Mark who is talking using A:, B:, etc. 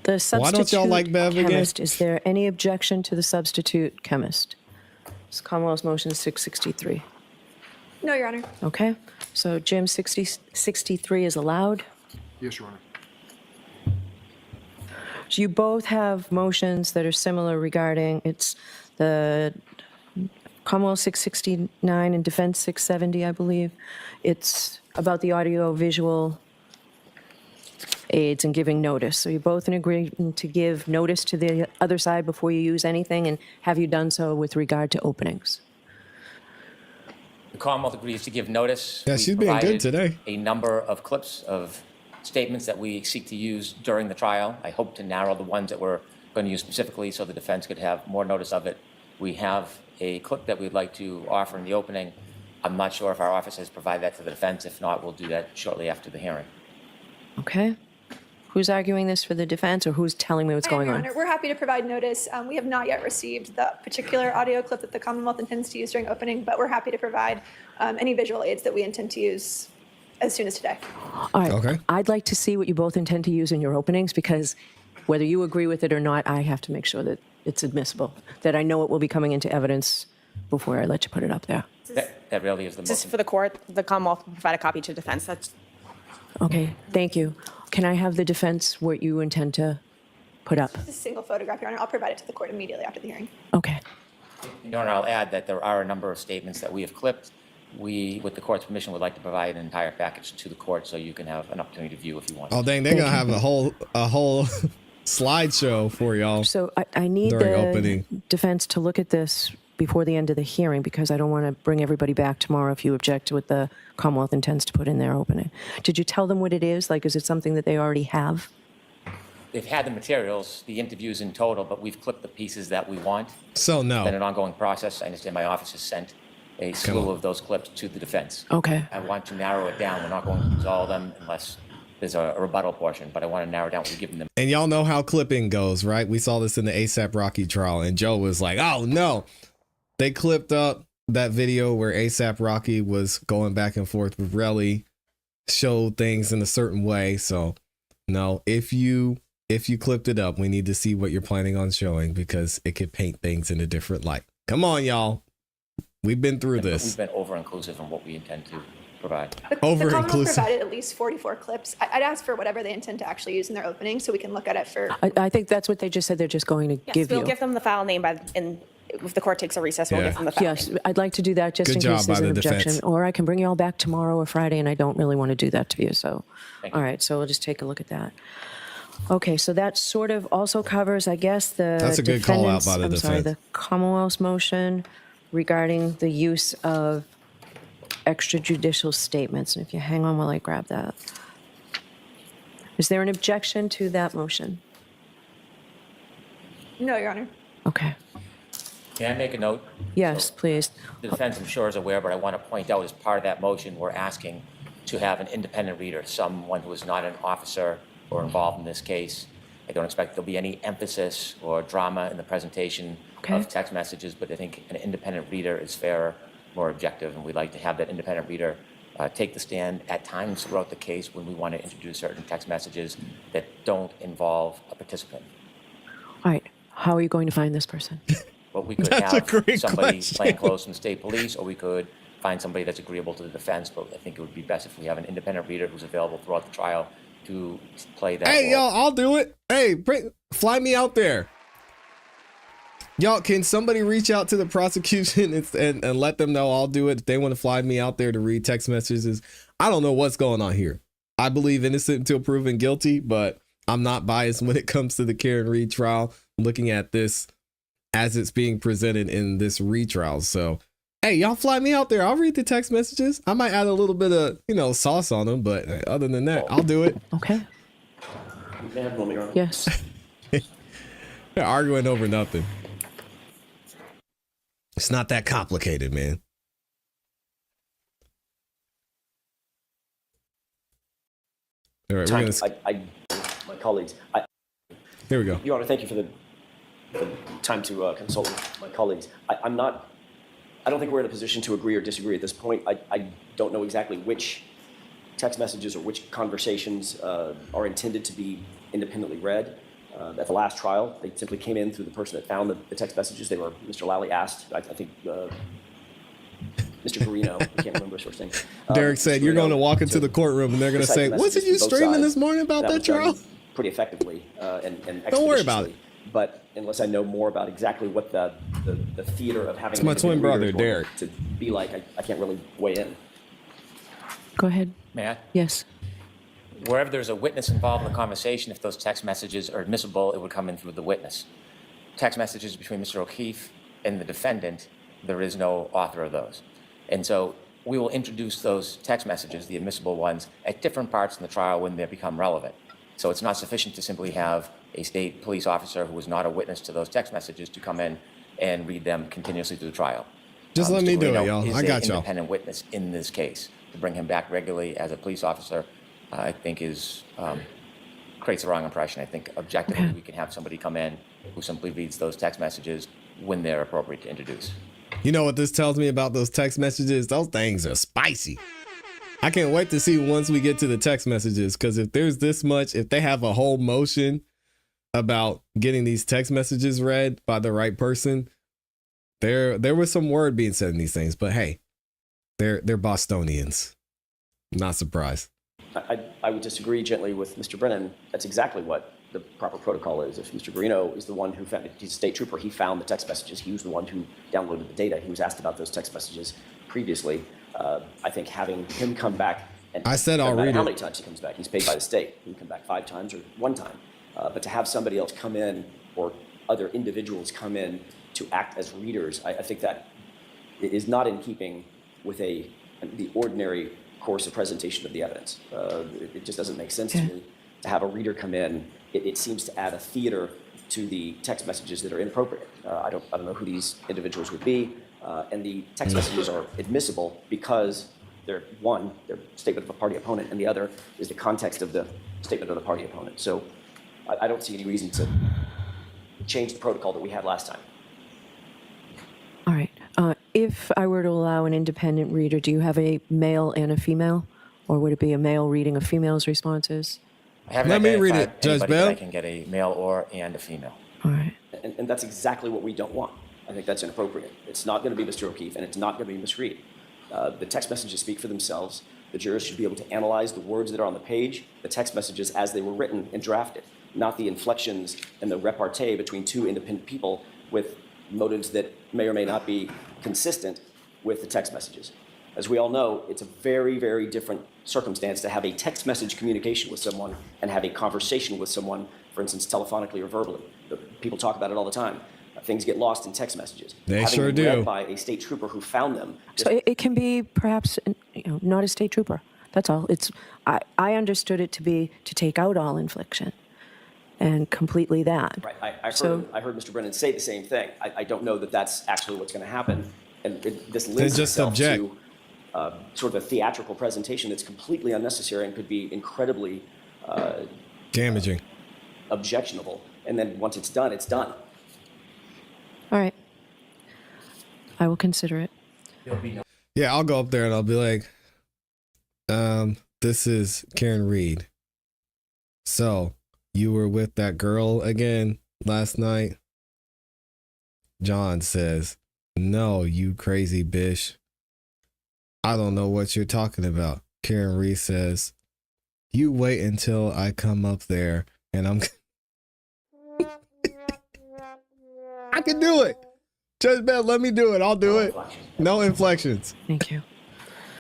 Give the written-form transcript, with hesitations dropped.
A: The
B: Why don't y'all like Bev again?
A: chemist, is there any objection to the substitute chemist? It's Commonwealth's motion 663.
C: No, Your Honor.
A: Okay, so Jim, 63 is allowed.
D: Yes, Your Honor.
A: So you both have motions that are similar regarding, it's the Commonwealth 669 and Defense 670, I believe. It's about the audio-visual aids and giving notice. So you're both in agreement to give notice to the other side before you use anything, and have you done so with regard to openings?
E: The Commonwealth agrees to give notice.
B: Yeah, she's being good today.
E: A number of clips of statements that we seek to use during the trial. I hope to narrow the ones that we're going to use specifically so the defense could have more notice of it. We have a clip that we'd like to offer in the opening. I'm not sure if our office has provided that to the defense. If not, we'll do that shortly after the hearing.
A: Okay. Who's arguing this for the defense, or who's telling me what's going
C: Your
A: on?
C: Honor, we're happy to provide notice. We have not yet received the particular audio clip that the Commonwealth intends to use during opening, but we're happy to provide any visual aids that we intend to use as soon as today.
A: All right.
B: Okay.
A: I'd like to see what you both intend to use in your openings, because whether you agree with it or not, I have to make sure that it's admissible, that I know it will be coming into evidence before I let you put it up there.
E: That really is the
F: Just
E: motion.
F: for the court, the Commonwealth will provide a copy to defense. That's
A: Okay, thank you. Can I have the defense what you intend to put up?
C: This single photograph, Your Honor. I'll provide it to the court immediately after the hearing.
A: Okay.
E: Your Honor, I'll add that there are a number of statements that we have clipped. We, with the court's permission, would like to provide an entire package to the court so you can have an opportunity to view if you want.
B: Oh dang, they're gonna have a whole slideshow for y'all.
A: So I need
B: During
A: the
B: opening.
A: defense to look at this before the end of the hearing, because I don't want to bring everybody back tomorrow if you object to what the Commonwealth intends to put in their opening. Did you tell them what it is? Like, is it something that they already have?
E: They've had the materials, the interviews in total, but we've clipped the pieces that we want.
B: So
E: It's been an
B: no.
E: ongoing process. I understand my office has sent a slew of those clips to the defense.
A: Okay.
E: I want to narrow it down. We're not going to use all of them unless there's a rebuttal portion, but I want to narrow down what we're giving them.
B: And y'all know how clipping goes, right? We saw this in the ASAP Rocky trial, and Joe was like, "Oh no." They clipped up that video where ASAP Rocky was going back and forth with Relly, showed things in a certain way. So no, if you clipped it up, we need to see what you're planning on showing, because it could paint things in a different light. Come on, y'all. We've been through this.
E: We've been over-inclusive in what we intend to provide.
C: The Commonwealth
B: Over-inclusive.
C: provided at least 44 clips. I'd ask for whatever they intend to actually use in their opening so we can look at it for...
A: I think that's what they just said. They're just going to
F: yes,
A: give
F: we'll
A: you.
F: give them the file name and if the court takes a recess, we'll
B: Yeah.
F: give them the file
A: Yes,
F: name.
A: I'd like to do that just
B: Good
A: in
B: job
A: case
B: by
A: there's an
B: the
A: objection.
B: defense.
A: Or I can bring you all back tomorrow or Friday, and I don't really want to do that to you. So,
E: Thank you.
A: all right, so we'll just take a look at that. Okay, so that sort of also covers, I guess, the
B: That's a good call out by the
A: defendant's- I'm sorry,
B: defense.
A: the Commonwealth's motion regarding the use of extrajudicial statements. And if you hang on while I grab that. Is there an objection to that motion?
C: No, Your Honor.
A: Okay.
E: Can I make a note?
A: Yes, please.
E: The defense, I'm sure, is aware, but I want to point out as part of that motion, we're asking to have an independent reader, someone who is not an officer or involved in this case. I don't expect there'll be any emphasis or drama in the presentation
A: Okay.
E: of text messages, but I think an independent reader is fairer, more objective, and we'd like to have that independent reader take the stand at times throughout the case when we want to introduce certain text messages that don't involve a participant.
A: All right. How are you going to find this person?
E: But we could
B: That's a
E: have
B: great
E: somebody
B: question.
E: playing close from state police, or we could find somebody that's agreeable to the defense. But I think it would be best if we have an independent reader who's available throughout the trial to play that
B: Hey,
E: role.
B: y'all, I'll do it. Hey, fly me out there. Y'all, can somebody reach out to the prosecution and let them know I'll do it if they want to fly me out there to read text messages? I don't know what's going on here. I believe innocent until proven guilty, but I'm not biased when it comes to the Karen Reed trial. I'm looking at this as it's being presented in this retrial. So, hey, y'all fly me out there. I'll read the text messages. I might add a little bit of, sauce on them, but other than that, I'll do it.
A: Okay.
G: May I have a moment, Your Honor?
A: Yes.
B: They're arguing over nothing. It's not that complicated, man. All right, we're gonna.
G: My colleagues.
B: Here we go.
G: Your Honor, thank you for the time to consult with my colleagues. I don't think we're in a position to agree or disagree at this point. I don't know exactly which text messages or which conversations are intended to be independently read. At the last trial, they simply came in through the person that found the text messages. Mr. Lally asked, I think, Mr. Garino, I can't remember his first name.
B: Derek said, you're going to walk into the courtroom and they're going to say,
G: recite the
B: wasn't you
G: messages from both
B: streaming
G: sides.
B: this morning about that
G: was done
B: trial?
G: Pretty effectively and
B: Don't worry about it.
G: expeditiously. But unless I know more about exactly what the theater of having
B: It's my twin brother, Derek.
G: to be like, I can't really weigh in.
A: Go ahead.
E: May I?
A: Yes.
E: Wherever there's a witness involved in the conversation, if those text messages are admissible, it would come in through the witness. Text messages between Mr. O'Keefe and the defendant, there is no author of those. And so we will introduce those text messages, the admissible ones, at different parts in the trial when they become relevant. So it's not sufficient to simply have a state police officer who is not a witness to those text messages to come in and read them continuously through the trial.
B: Just let
E: Mr.
B: me do it,
E: Guarino
B: y'all.
E: is
B: I got
E: an
B: y'all.
E: independent witness in this case. To bring him back regularly as a police officer, I think is creates the wrong impression. I think objectively we can have somebody come in who simply reads those text messages when they're appropriate to introduce.
B: You know what this tells me about those text messages? Those things are spicy. I can't wait to see once we get to the text messages, because if there's this much, if they have a whole motion about getting these text messages read by the right person, there was some word being said in these things, but hey, they're Bostonians. Not surprised.
G: I would disagree gently with Mr. Brennan. That's exactly what the proper protocol is. If Mr. Garino is the one who found, he's a state trooper, he found the text messages. He was the one who downloaded the data. He was asked about those text messages previously. I think having him come back, and
B: I said
G: no
B: I'll
G: matter
B: read
G: how
B: it.
G: many times he comes back, he's paid by the state. He can come back 5 times or 1 time. But to have somebody else come in or other individuals come in to act as readers, I think that is not in keeping with the ordinary course of presentation of the evidence. It just doesn't make sense to me to have a reader come in. It seems to add a theater to the text messages that are inappropriate. I don't know who these individuals would be, and the text messages are admissible because they're statement of a party opponent, and the other is the context of the statement of the party opponent. So I don't see any reason to change the protocol that we had last time.
A: All right. If I were to allow an independent reader, do you have a male and a female? Or would it be a male reading a female's responses?
E: I haven't
B: Let me read
E: identified
B: it, Judge
E: anybody that
B: Bell.
E: I can get a male and a female.
A: All right.
G: And that's exactly what we don't want. I think that's inappropriate. It's not going to be Mr. O'Keefe, and it's not going to be Ms. Reed. The text messages speak for themselves. The jurors should be able to analyze the words that are on the page, the text messages as they were written and drafted, not the inflections and the repartee between 2 independent people with motives that may or may not be consistent with the text messages. As we all know, it's a very, very different circumstance to have a text message communication with someone and have a conversation with someone, for instance, telephonically or verbally. People talk about it all the time. Things get lost in text messages.
B: They
G: Having
B: sure
G: them
B: do.
G: read by a state trooper who found them.
A: So it can be perhaps, not a state trooper. That's all. I understood it to be to take out all infliction and completely that.
G: Right. I
A: So-
G: heard Mr. Brennan say the same thing. I don't know that that's actually what's going to happen. And this lends
B: just
G: itself
B: object.
G: to sort of a theatrical presentation that's completely unnecessary and could be incredibly
B: Damaging.
G: objectionable. And then once it's done, it's done.
A: All right. I will consider it.
B: Yeah, I'll go up there and I'll be like, this is Karen Reed. So, you were with that girl again last night? John says, no, you crazy bitch. I don't know what you're talking about. Karen Reed says, you wait until I come up there and I'm... I can do it. Judge Bell, let me do it. I'll do it. No inflections.
A: Thank you.